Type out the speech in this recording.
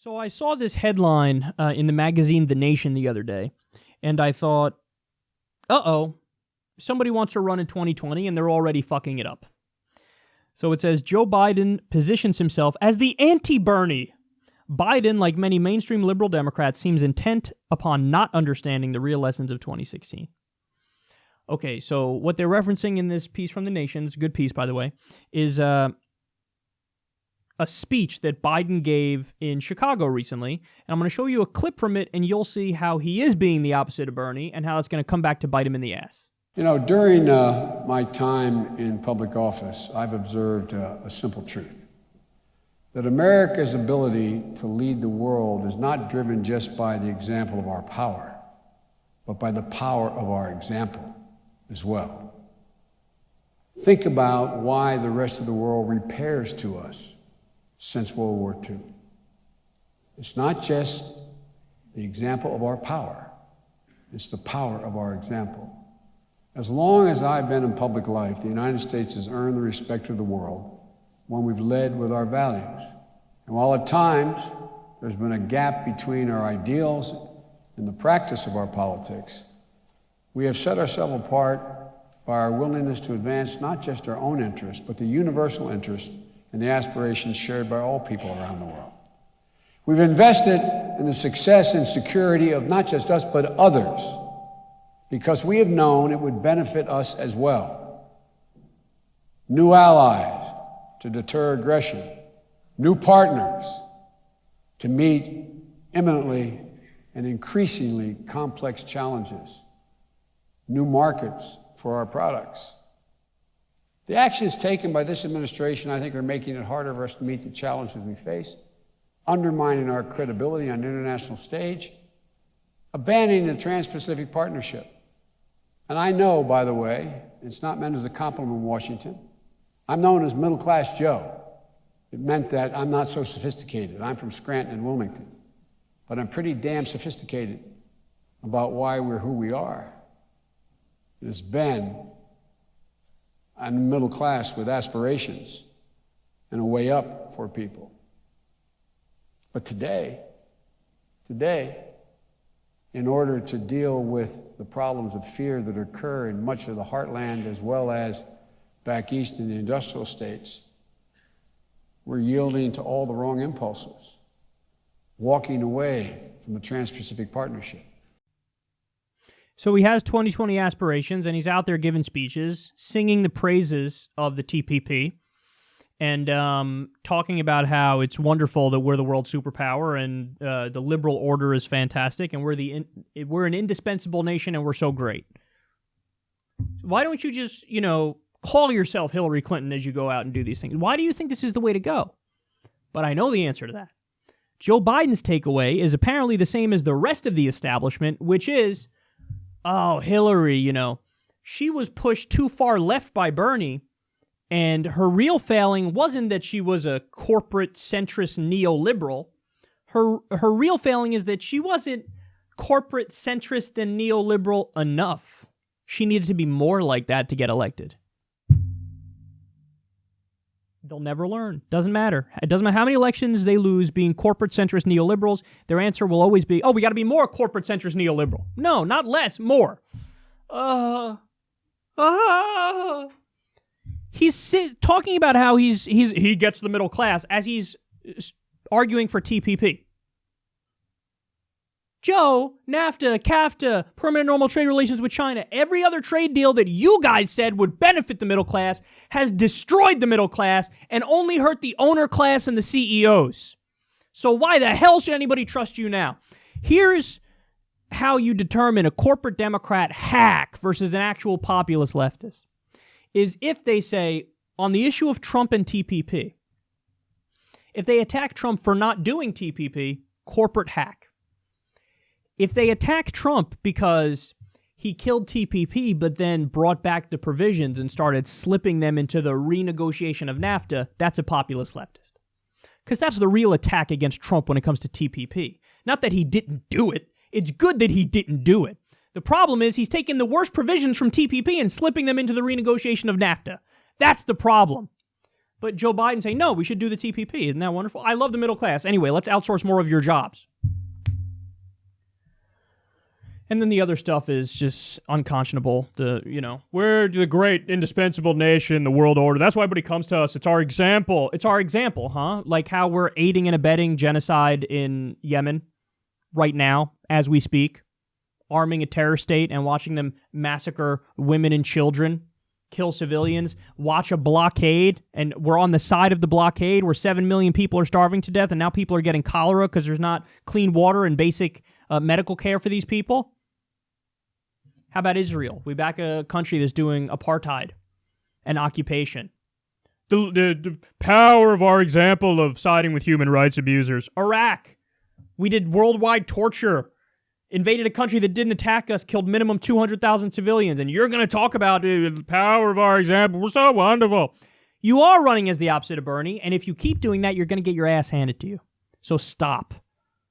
So I saw this headline in the magazine The Nation the other day, and I thought, uh-oh, somebody wants to run in 2020 and they're already fucking it up. So it says, Joe Biden positions himself as the anti-Bernie. Biden, like many mainstream liberal Democrats, seems intent upon not understanding the real lessons of 2016. Okay, so what they're referencing in this piece from The Nation, it's a good piece, by the way, is a speech that Biden gave in Chicago recently, and I'm going to show you a clip from it, and you'll see how he is being the opposite of Bernie and how it's going to come back to bite him in the ass. You know, during my time in public office, I've observed a simple truth, that America's ability to lead the world is not driven just by the example of our power, but by the power of our example as well. Think about why the rest of the world repairs to us since World War II. It's not just the example of our power, it's the power of our example. As long as I've been in public life, the United States has earned the respect of the world when we've led with our values. And while at times there's been a gap between our ideals and the practice of our politics, we have set ourselves apart by our willingness to advance not just our own interests, but the universal interest and the aspirations shared by all people around the world. We've invested in the success and security of not just us, but others, because we have known it would benefit us as well. New allies to deter aggression, new partners to meet imminently and increasingly complex challenges, new markets for our products. The actions taken by this administration, I think, are making it harder for us to meet the challenges we face, undermining our credibility on the international stage, abandoning the Trans-Pacific Partnership. And I know, by the way, it's not meant as a compliment in Washington, I'm known as middle-class Joe. It meant that I'm not so sophisticated. I'm from Scranton and Wilmington, but I'm pretty damn sophisticated about why we're who we are. It has been I'm the middle class with aspirations and a way up for people. But today, in order to deal with the problems of fear that occur in much of the heartland as well as back east in the industrial states, we're yielding to all the wrong impulses, walking away from the Trans-Pacific Partnership. So he has 2020 aspirations, and he's out there giving speeches, singing the praises of the TPP, and talking about how it's wonderful that we're the world superpower and the liberal order is fantastic, and we're an indispensable nation and we're so great. Why don't you just, call yourself Hillary Clinton as you go out and do these things? Why do you think this is the way to go? But I know the answer to that. Joe Biden's takeaway is apparently the same as the rest of the establishment, which is, oh, Hillary, she was pushed too far left by Bernie, and her real failing wasn't that she was a corporate centrist neoliberal. Her real failing is that she wasn't corporate centrist and neoliberal enough. She needed to be more like that to get elected. They'll never learn. Doesn't matter. It doesn't matter how many elections they lose being corporate centrist neoliberals. Their answer will always be, we got to be more corporate centrist neoliberal. No, not less, more. He's talking about how he gets the middle class as he's arguing for TPP. Joe, NAFTA, CAFTA, permanent normal trade relations with China, every other trade deal that you guys said would benefit the middle class has destroyed the middle class and only hurt the owner class and the CEOs. So why the hell should anybody trust you now? Here's how you determine a corporate Democrat hack versus an actual populist leftist. Is if they say, on the issue of Trump and TPP, if they attack Trump for not doing TPP, corporate hack. If they attack Trump because he killed TPP but then brought back the provisions and started slipping them into the renegotiation of NAFTA, that's a populist leftist. Because that's the real attack against Trump when it comes to TPP. Not that he didn't do it. It's good that he didn't do it. The problem is he's taking the worst provisions from TPP and slipping them into the renegotiation of NAFTA. That's the problem. But Joe Biden saying, no, we should do the TPP. Isn't that wonderful? I love the middle class. Anyway, let's outsource more of your jobs. And then the other stuff is just unconscionable. We're the great indispensable nation, the world order. That's why everybody comes to us. It's our example. It's our example, huh? Like how we're aiding and abetting genocide in Yemen right now as we speak, arming a terror state and watching them massacre women and children, kill civilians, watch a blockade, and we're on the side of the blockade where 7 million people are starving to death, and now people are getting cholera because there's not clean water and basic medical care for these people. How about Israel? We back a country that's doing apartheid and occupation. The power of our example of siding with human rights abusers. Iraq. We did worldwide torture. Invaded a country that didn't attack us, killed minimum 200,000 civilians, and you're going to talk about the power of our example. We're so wonderful. You are running as the opposite of Bernie, and if you keep doing that, you're going to get your ass handed to you. So stop.